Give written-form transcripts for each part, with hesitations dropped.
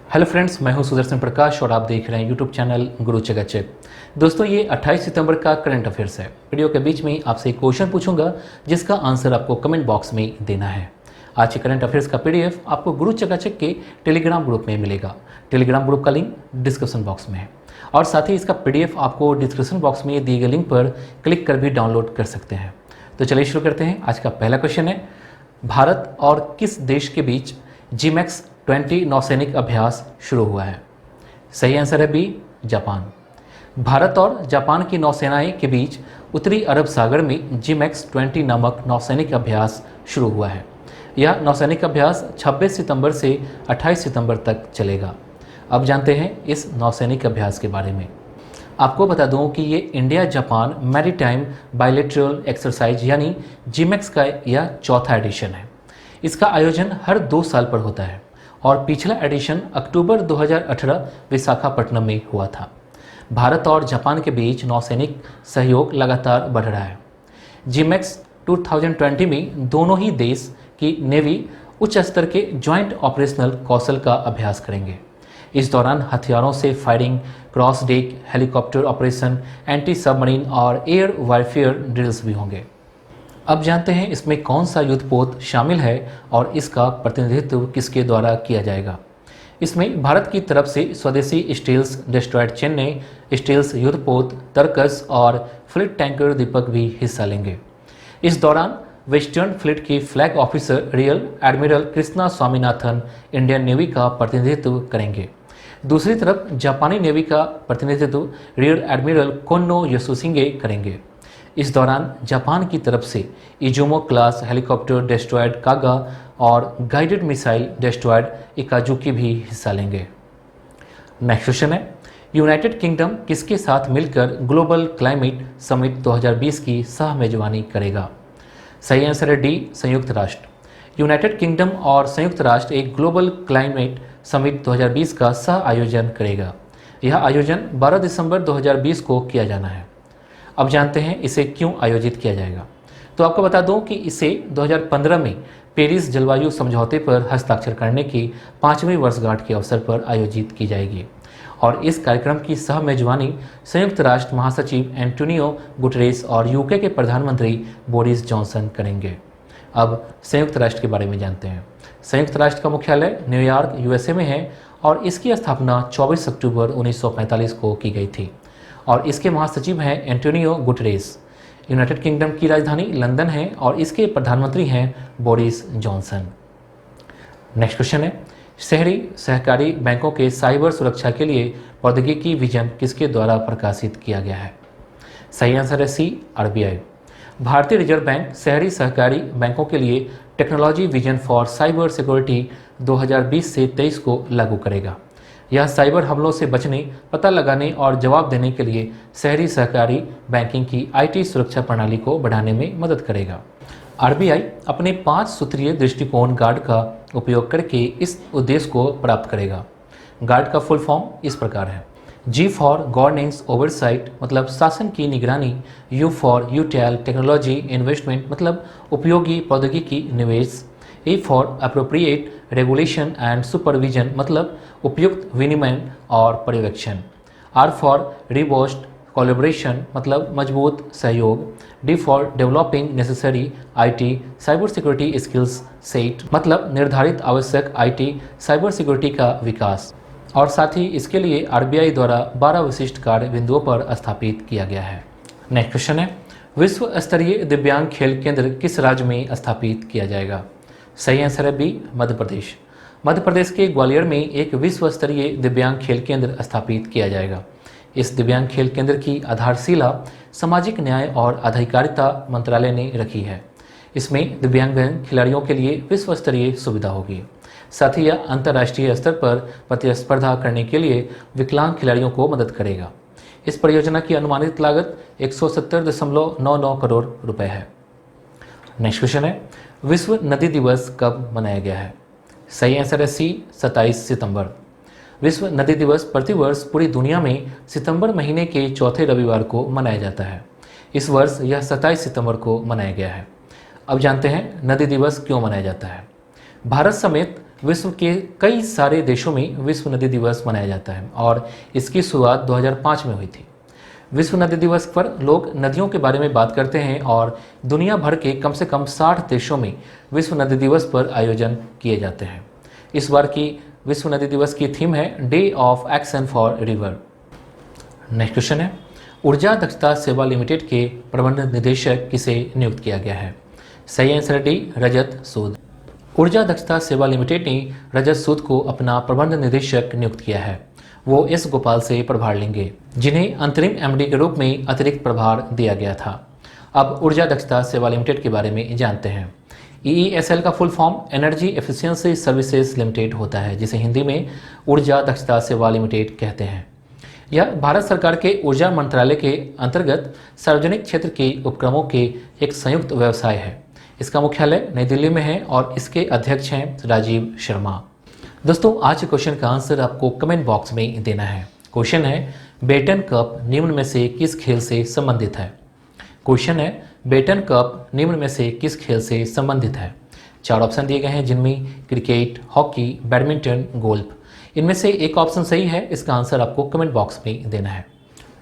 Hello friends, मैं हूं सुदर्शन प्रकाश और आप देख रहे हैं यूट्यूब चैनल गुरु चकाचक। दोस्तों, ये 28 सितंबर का करंट अफेयर्स है। वीडियो के बीच में आपसे एक क्वेश्चन पूछूंगा जिसका आंसर आपको कमेंट बॉक्स में देना है। आज के करंट अफेयर्स का पीडीएफ आपको गुरु चकाचक के टेलीग्राम ग्रुप में मिलेगा। टेलीग्राम ग्रुप का लिंक डिस्क्रिप्शन बॉक्स में है और साथ ही इसका पीडीएफ आपको डिस्क्रिप्शन बॉक्स में दिए गए लिंक पर क्लिक कर भी डाउनलोड कर सकते हैं। तो चलिए शुरू करते हैं। आज का पहला क्वेश्चन है, भारत और किस देश के बीच GMAX 20 नौसैनिक अभ्यास शुरू हुआ है? सही आंसर है बी, जापान। भारत और जापान की नौसेनाएं के बीच उत्तरी अरब सागर में GMAX 20 नामक नौसैनिक अभ्यास शुरू हुआ है। यह नौसैनिक अभ्यास 26 सितंबर से 28 सितंबर तक चलेगा। अब जानते हैं इस नौसैनिक अभ्यास के बारे में। आपको बता दूं कि ये India Japan maritime bilateral exercise यानी GMAX का यह चौथा एडिशन है। इसका आयोजन हर 2 साल पर होता है और पिछला एडिशन अक्टूबर 2018 विशाखापट्टनम में हुआ था। भारत और जापान के बीच नौसैनिक सहयोग लगातार बढ़ रहा है। GMAX 2020 में दोनों ही देश की नेवी उच्च स्तर के ज्वाइंट ऑपरेशनल कौशल का अभ्यास करेंगे। इस दौरान हथियारों से firing, cross deck helicopter operation, anti submarine और एयर वारफेयर ड्रिल्स भी होंगे। अब जानते हैं इसमें कौन सा युद्धपोत शामिल है और इसका प्रतिनिधित्व किसके द्वारा किया जाएगा। इसमें भारत की तरफ से स्वदेशी स्टील्स डेस्ट्रॉयड चेन्नई, स्टील्स युद्धपोत तरकस और फ्लीट टैंकर दीपक भी हिस्सा लेंगे। इस दौरान वेस्टर्न फ्लीट के flag officer real admiral Krishna Swaminathan Indian navy का प्रतिनिधित्व करेंगे। दूसरी तरफ जापानी नेवी का प्रतिनिधित्व रियर एडमिरल कोन्नो यसुसिंगे करेंगे। इस दौरान जापान की तरफ से इजुमो क्लास हेलीकॉप्टर डेस्ट्रॉयड कागा और गाइडेड मिसाइल डेस्ट्रॉयड इकाजुकी भी हिस्सा लेंगे। नेक्स्ट क्वेश्चन है, यूनाइटेड किंगडम किसके साथ मिलकर ग्लोबल क्लाइमेट समिट 2020 की सह मेजबानी करेगा? सही आंसर है डी, संयुक्त राष्ट्र। यूनाइटेड किंगडम और संयुक्त राष्ट्र एक ग्लोबल क्लाइमेट समिट 2020 का सह आयोजन करेगा। यह आयोजन 12 दिसंबर 2020 को किया जाना है। अब जानते हैं इसे क्यों आयोजित किया जाएगा। तो आपको बता दूं कि इसे 2015 में पेरिस जलवायु समझौते पर हस्ताक्षर करने की 5वीं वर्षगांठ के अवसर पर आयोजित की जाएगी और इस कार्यक्रम की सह मेजबानी संयुक्त राष्ट्र महासचिव एंटोनियो गुटेरेस और यूके के प्रधानमंत्री बोरिस जॉनसन करेंगे। अब संयुक्त राष्ट्र के बारे में जानते हैं। संयुक्त राष्ट्र का मुख्यालय न्यूयॉर्क यूएसए में है और इसकी स्थापना 24 अक्टूबर 1945 को की गई थी और इसके महासचिव हैं एंटोनियो गुटेरेस। यूनाइटेड किंगडम की राजधानी लंदन है और इसके प्रधानमंत्री हैं बोरिस जॉनसन। नेक्स्ट क्वेश्चन है, शहरी सहकारी बैंकों के साइबर सुरक्षा के लिए प्रौद्योगिकी विजन किसके द्वारा प्रकाशित किया गया है? सही आंसर है सी, RBI। भारतीय रिजर्व बैंक शहरी सहकारी बैंकों के लिए technology vision for cyber security 2020 से 23 को लागू करेगा। यह साइबर हमलों से बचने, पता लगाने और जवाब देने के लिए शहरी सहकारी बैंकिंग की IT सुरक्षा प्रणाली को बढ़ाने में मदद करेगा। RBI अपने 5 सूत्रीय दृष्टिकोण गार्ड का उपयोग करके इस उद्देश्य को प्राप्त करेगा। गार्ड का फुल फॉर्म इस प्रकार है: G फॉर गवर्नेंस ओवरसाइट मतलब शासन की निगरानी, U फॉर यूटेल टेक्नोलॉजी इन्वेस्टमेंट मतलब उपयोगी प्रौद्योगिकी निवेश, A for appropriate regulation and supervision मतलब उपयुक्त विनियमन और पर्यवेक्षण, R फॉर रिबोस्ट कोलैबोरेशन मतलब मजबूत सहयोग, D for developing necessary IT cyber security skills set मतलब निर्धारित आवश्यक IT साइबर सिक्योरिटी का विकास। और साथ ही इसके लिए RBI द्वारा 12 विशिष्ट कार्य बिंदुओं पर स्थापित किया गया है। नेक्स्ट क्वेश्चन है, विश्व स्तरीय दिव्यांग खेल केंद्र किस राज्य में स्थापित किया जाएगा? सही आंसर है बी, मध्य प्रदेश। मध्य प्रदेश के ग्वालियर में एक विश्व स्तरीय दिव्यांग खेल केंद्र स्थापित किया जाएगा। इस दिव्यांग खेल केंद्र की आधारशिला सामाजिक न्याय और अधिकारिता मंत्रालय ने रखी है। इसमें दिव्यांग खिलाड़ियों के लिए विश्व स्तरीय सुविधा होगी। साथ ही यह अंतर्राष्ट्रीय स्तर पर प्रतिस्पर्धा करने के लिए विकलांग खिलाड़ियों को मदद करेगा। इस परियोजना की अनुमानित लागत 170.99 करोड़ रुपए है। नेक्स्ट क्वेश्चन है, विश्व नदी दिवस कब मनाया गया है? सही आंसर है सी, 27 सितंबर। विश्व नदी दिवस प्रतिवर्ष पूरी दुनिया में सितंबर महीने के चौथे रविवार को मनाया जाता है। इस वर्ष यह 27 सितंबर को मनाया गया है। अब जानते हैं नदी दिवस क्यों मनाया जाता है। भारत समेत विश्व के कई सारे देशों में विश्व नदी दिवस मनाया जाता है और इसकी शुरुआत 2005 में हुई थी। विश्व नदी दिवस पर लोग नदियों के बारे में बात करते हैं और दुनिया भर के कम से कम 60 देशों में विश्व नदी दिवस पर आयोजन किए जाते हैं। इस बार की विश्व नदी दिवस की थीम है day of action for river. Next question है, ऊर्जा दक्षता सेवा लिमिटेड के प्रबंध निदेशक किसे नियुक्त किया गया है? सही आंसर डी, रजत सूद। ऊर्जा दक्षता सेवा लिमिटेड ने रजत सूद को अपना प्रबंध निदेशक नियुक्त किया है। वो एस गोपाल से प्रभार लेंगे, जिन्हें अंतरिम एमडी के रूप में अतिरिक्त प्रभार दिया गया था। अब ऊर्जा दक्षता सेवा लिमिटेड के बारे में जानते हैं। EESL का full form energy efficiency services limited होता है, जिसे हिंदी में ऊर्जा दक्षता सेवा लिमिटेड कहते हैं। यह भारत सरकार के ऊर्जा मंत्रालय के अंतर्गत सार्वजनिक क्षेत्र के उपक्रमों के एक संयुक्त व्यवसाय है। इसका मुख्यालय नई दिल्ली में है और इसके अध्यक्ष हैं राजीव शर्मा। दोस्तों, आज के क्वेश्चन का आंसर आपको कमेंट बॉक्स में देना है। क्वेश्चन है, बेटन कप निम्न में से किस खेल से संबंधित है? क्वेश्चन है, बेटन कप निम्न में से किस खेल से संबंधित है? 4 ऑप्शन दिए गए हैं, जिनमें क्रिकेट, हॉकी, बैडमिंटन, गोल्फ। इनमें से एक ऑप्शन सही है। इसका आंसर आपको कमेंट बॉक्स में देना है।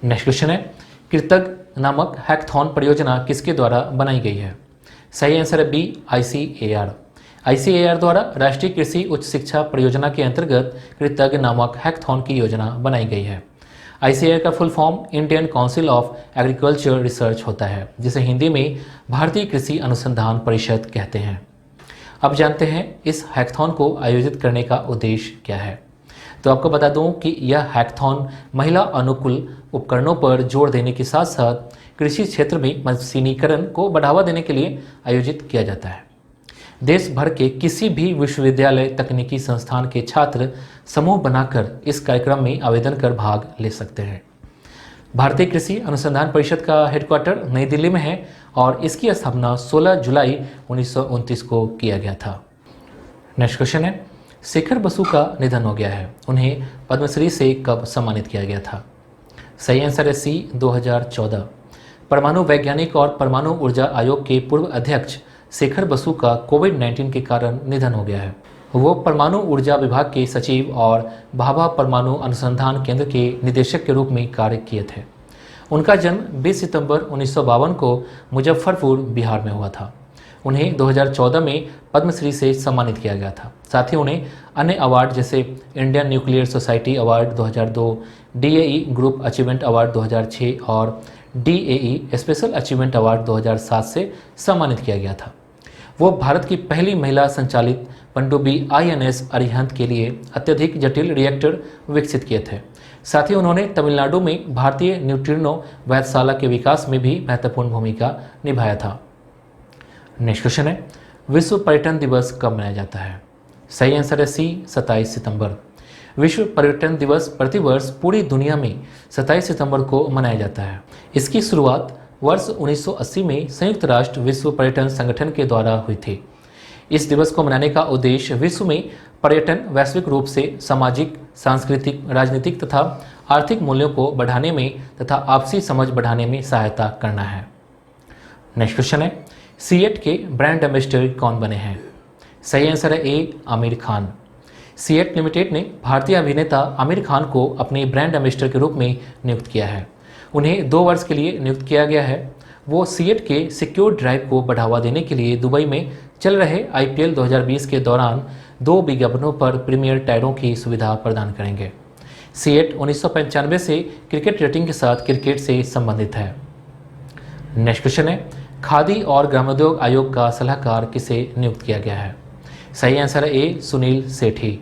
नेक्स्ट क्वेश्चन है, कृतज्ञ नामक हैकथॉन परियोजना किसके द्वारा बनाई गई है? सही आंसर है बी, ICAR। ICAR द्वारा राष्ट्रीय कृषि उच्च शिक्षा परियोजना के अंतर्गत कृतज्ञ नामक हैकथॉन की योजना बनाई गई है। ICAR का full form Indian council of agriculture research होता है, जिसे हिंदी में भारतीय कृषि अनुसंधान परिषद कहते हैं। अब जानते हैं इस हैकथॉन को आयोजित करने का उद्देश्य क्या है। तो आपको बता दूं कि यह हैकथॉन महिला अनुकूल उपकरणों पर जोर देने के साथ साथ कृषि क्षेत्र में मशीनीकरण को बढ़ावा देने के लिए आयोजित किया जाता है। देश भर के किसी भी विश्वविद्यालय तकनीकी संस्थान के छात्र समूह बनाकर इस कार्यक्रम में आवेदन कर भाग ले सकते हैं। भारतीय कृषि अनुसंधान परिषद का हेडक्वार्टर नई दिल्ली में है और इसकी स्थापना 16 जुलाई 1929 को किया गया था। नेक्स्ट क्वेश्चन है, शेखर बसु का निधन हो गया है, उन्हें पद्मश्री से कब सम्मानित किया गया था? सही आंसर है सी, 2014। परमाणु वैज्ञानिक और परमाणु ऊर्जा आयोग के पूर्व अध्यक्ष शेखर बसु का कोविड-19 के कारण निधन हो गया है। वो परमाणु ऊर्जा विभाग के सचिव और भाभा परमाणु अनुसंधान केंद्र के निदेशक के रूप में कार्य किए थे। उनका जन्म 20 सितंबर 1952 को मुजफ्फरपुर, बिहार में हुआ था। उन्हें 2014 में पद्मश्री से सम्मानित किया गया था। साथ ही उन्हें अन्य अवार्ड जैसे Indian nuclear society award 2002, DAE group achievement award 2006 और DAE स्पेशल अचीवमेंट अवार्ड 2007 से सम्मानित किया गया था। वो भारत की पहली महिला संचालित पनडुब्बी INS अरिहंत के लिए अत्यधिक जटिल रिएक्टर विकसित किए थे। साथ ही उन्होंने तमिलनाडु में भारतीय न्यूट्रिनो वैधशाला के विकास में भी महत्वपूर्ण भूमिका निभाया था। नेक्स्ट क्वेश्चन है, विश्व पर्यटन दिवस कब मनाया जाता है? सही आंसर है सी, 27 सितंबर। विश्व पर्यटन दिवस प्रतिवर्ष पूरी दुनिया में 27 सितंबर को मनाया जाता है। इसकी शुरुआत वर्ष 1980 में संयुक्त राष्ट्र विश्व पर्यटन संगठन के द्वारा हुई थी। इस दिवस को मनाने का उद्देश्य विश्व में पर्यटन वैश्विक रूप से सामाजिक, सांस्कृतिक, राजनीतिक तथा आर्थिक मूल्यों को बढ़ाने में तथा आपसी समझ बढ़ाने में सहायता करना है। नेक्स्ट क्वेश्चन है, सीएट के ब्रांड एम्बेसडर कौन बने हैं? सही आंसर है ए, आमिर खान। सीएट लिमिटेड ने भारतीय अभिनेता आमिर खान को अपने ब्रांड एम्बेसडर के रूप में नियुक्त किया है। उन्हें 2 वर्ष के लिए नियुक्त किया गया है। वो सीएट के सिक्योर ड्राइव को बढ़ावा देने के लिए दुबई में चल रहे IPL 2020 के दौरान 2 विज्ञापनों पर प्रीमियर टायरों की सुविधा प्रदान करेंगे। सीएट 1995 से क्रिकेट रेटिंग के साथ क्रिकेट से संबंधित है। नेक्स्ट क्वेश्चन है, खादी और ग्रामोद्योग आयोग का सलाहकार किसे नियुक्त किया गया है? सही आंसर है ए, सुनील सेठी।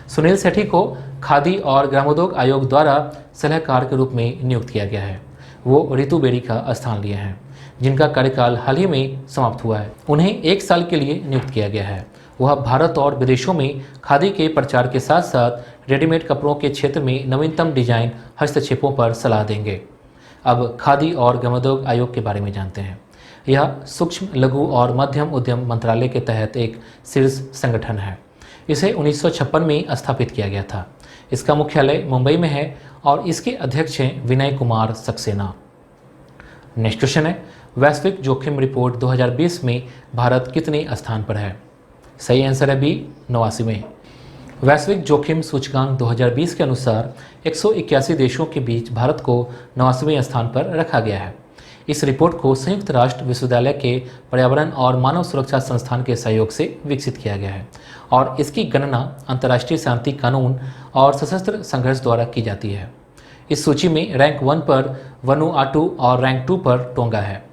सुनील सेठी को खादी और ग्रामोद्योग आयोग द्वारा सलाहकार के रूप में नियुक्त किया गया है। वो रितु बेरी का स्थान लिए हैं, जिनका कार्यकाल हाल ही में समाप्त हुआ है। उन्हें 1 साल के लिए नियुक्त किया गया है। वह भारत और विदेशों में खादी के प्रचार के साथ साथ रेडीमेड कपड़ों के क्षेत्र में नवीनतम डिजाइन हस्तक्षेपों पर सलाह देंगे। अब खादी और ग्रामोद्योग आयोग के बारे में जानते हैं। यह सूक्ष्म, लघु और मध्यम उद्यम मंत्रालय के तहत एक शीर्ष संगठन है। इसे 1956 में स्थापित किया गया था। इसका मुख्यालय मुंबई में है और इसके अध्यक्ष हैं विनय कुमार सक्सेना। नेक्स्ट क्वेश्चन है, वैश्विक जोखिम रिपोर्ट 2020 में भारत कितने स्थान पर है? सही आंसर है बी, 89वें। वैश्विक जोखिम सूचकांक 2020 के अनुसार 181 देशों के बीच भारत को 89वें स्थान पर रखा गया है। इस रिपोर्ट को संयुक्त राष्ट्र विश्वविद्यालय के पर्यावरण और मानव सुरक्षा संस्थान के सहयोग से विकसित किया गया है और इसकी गणना अंतर्राष्ट्रीय शांति कानून और सशस्त्र संघर्ष द्वारा की जाती है। इस सूची में रैंक 1 पर वनुआटू और रैंक 2 पर टोंगा है।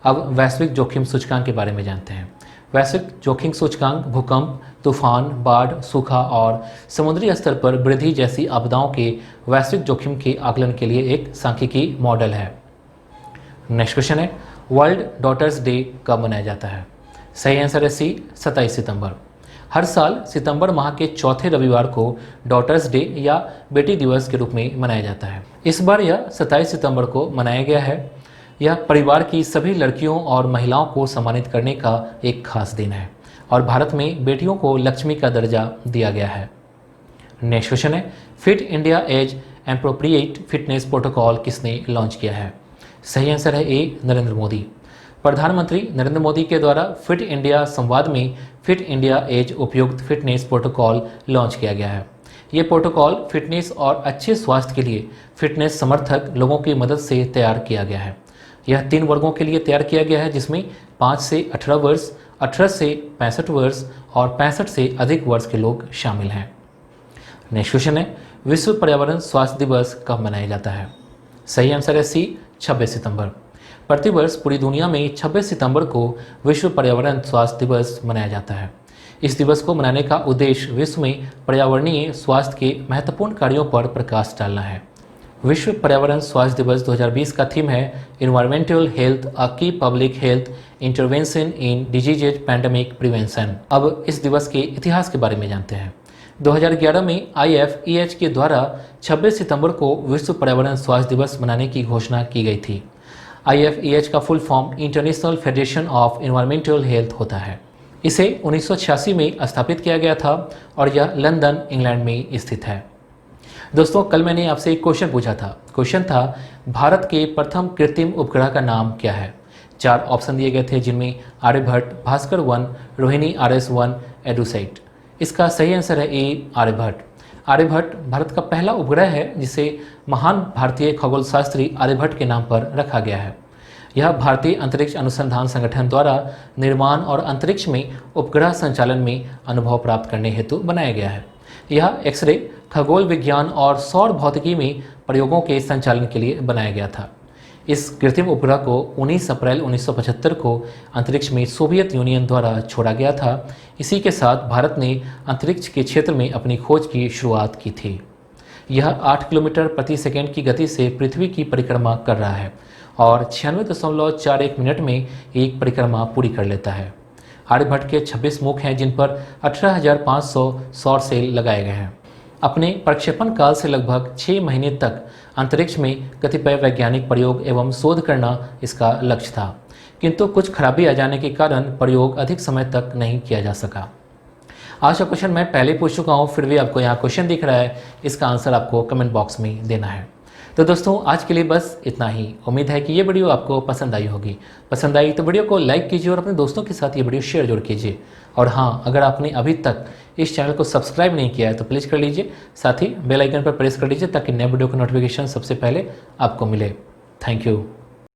अब वैश्विक जोखिम सूचकांक के बारे में जानते हैं। वैश्विक जोखिम सूचकांक भूकंप, तूफान, बाढ़, सूखा और समुद्री स्तर पर वृद्धि जैसी आपदाओं के वैश्विक जोखिम के आकलन के लिए एक सांख्यिकी मॉडल है। नेक्स्ट क्वेश्चन है, वर्ल्ड डॉटर्स डे कब मनाया जाता है? सही आंसर है सी, 27 सितंबर। हर साल सितंबर माह के चौथे रविवार को डॉटर्स डे या बेटी दिवस के रूप में मनाया जाता है। इस बार यह 27 सितंबर को मनाया गया है। यह परिवार की सभी लड़कियों और महिलाओं को सम्मानित करने का एक खास दिन है और भारत में बेटियों को लक्ष्मी का दर्जा दिया गया है। नेक्स्ट क्वेश्चन है, fit India age appropriate fitness protocol किसने लॉन्च किया है? सही आंसर है ए, नरेंद्र मोदी। प्रधानमंत्री नरेंद्र मोदी के द्वारा फिट इंडिया संवाद में फिट इंडिया एज उपयुक्त फिटनेस प्रोटोकॉल लॉन्च किया गया है। ये प्रोटोकॉल फिटनेस और अच्छे स्वास्थ्य के लिए फिटनेस समर्थक लोगों की मदद से तैयार किया गया है। यह 3 वर्गों के लिए तैयार किया गया है, जिसमें 5 से 18 वर्ष, 18 से 65 वर्ष और 65 से अधिक वर्ष के लोग शामिल हैं। नेक्स्ट क्वेश्चन है, विश्व पर्यावरण स्वास्थ्य दिवस कब मनाया जाता है? सही आंसर है सी, 26 सितंबर। प्रतिवर्ष पूरी दुनिया में 26 सितंबर को विश्व पर्यावरण स्वास्थ्य दिवस मनाया जाता है। इस दिवस को मनाने का उद्देश्य विश्व में पर्यावरणीय स्वास्थ्य के महत्वपूर्ण कार्यों पर प्रकाश डालना है। विश्व पर्यावरण स्वास्थ्य दिवस 2020 का थीम है एनवायरमेंटल हेल्थ, अ की पब्लिक हेल्थ इंटरवेंशन इन डिजीजेज पैंडेमिक प्रिवेंशन। अब इस दिवस के इतिहास के बारे में जानते हैं। 2011 में IFEH के द्वारा 26 सितंबर को विश्व पर्यावरण स्वास्थ्य दिवस मनाने की घोषणा की गई थी। IFEH का full form international federation of environmental health होता है। इसे 1986 में स्थापित किया गया था और यह लंदन, इंग्लैंड में स्थित है। दोस्तों, कल मैंने आपसे एक क्वेश्चन पूछा था। क्वेश्चन था, भारत के प्रथम कृत्रिम उपग्रह का नाम क्या है? 4 ऑप्शन दिए गए थे, जिनमें आर्यभट्ट, भास्कर 1, रोहिणी RS1, एडुसैट। इसका सही आंसर है ए, आर्यभट्ट। आर्यभट्ट भारत का पहला उपग्रह है जिसे महान भारतीय खगोलशास्त्री आर्यभट्ट के नाम पर रखा गया है। यह भारतीय अंतरिक्ष अनुसंधान संगठन द्वारा निर्माण और अंतरिक्ष में उपग्रह संचालन में अनुभव प्राप्त करने हेतु बनाया गया है। यह एक्सरे, खगोल विज्ञान और सौर भौतिकी में प्रयोगों के संचालन के लिए बनाया गया था। इस कृत्रिम उपग्रह को 19 अप्रैल 1975 को अंतरिक्ष में सोवियत यूनियन द्वारा छोड़ा गया था। इसी के साथ भारत ने अंतरिक्ष के क्षेत्र में अपनी खोज की शुरुआत की थी। यह 8 किलोमीटर प्रति सेकंड की गति से पृथ्वी की परिक्रमा कर रहा है और 96.41 मिनट में एक परिक्रमा पूरी कर लेता है। आर्यभट्ट के 26 मुख हैं, जिन पर 18,500 सौर सेल लगाए गए हैं। अपने प्रक्षेपण काल से लगभग 6 महीने तक अंतरिक्ष में कतिपय वैज्ञानिक प्रयोग एवं शोध करना इसका लक्ष्य था, किंतु कुछ खराबी आ जाने के कारण प्रयोग अधिक समय तक नहीं किया जा सका। आज का क्वेश्चन मैं पहले पूछ चुका हूँ, फिर भी आपको यहाँ क्वेश्चन दिख रहा है। इसका आंसर आपको कमेंट बॉक्स में देना है। तो दोस्तों, आज के लिए बस इतना ही। उम्मीद है कि ये वीडियो आपको पसंद आई होगी। पसंद आई तो वीडियो को लाइक कीजिए और अपने दोस्तों के साथ ये वीडियो शेयर जरूर कीजिए। और हाँ, अगर आपने अभी तक इस चैनल को सब्सक्राइब नहीं किया है तो प्लीज़ कर लीजिए। साथ ही बेल आइकन पर प्रेस कर लीजिए ताकि नए वीडियो का नोटिफिकेशन सबसे पहले आपको मिले। Thank you.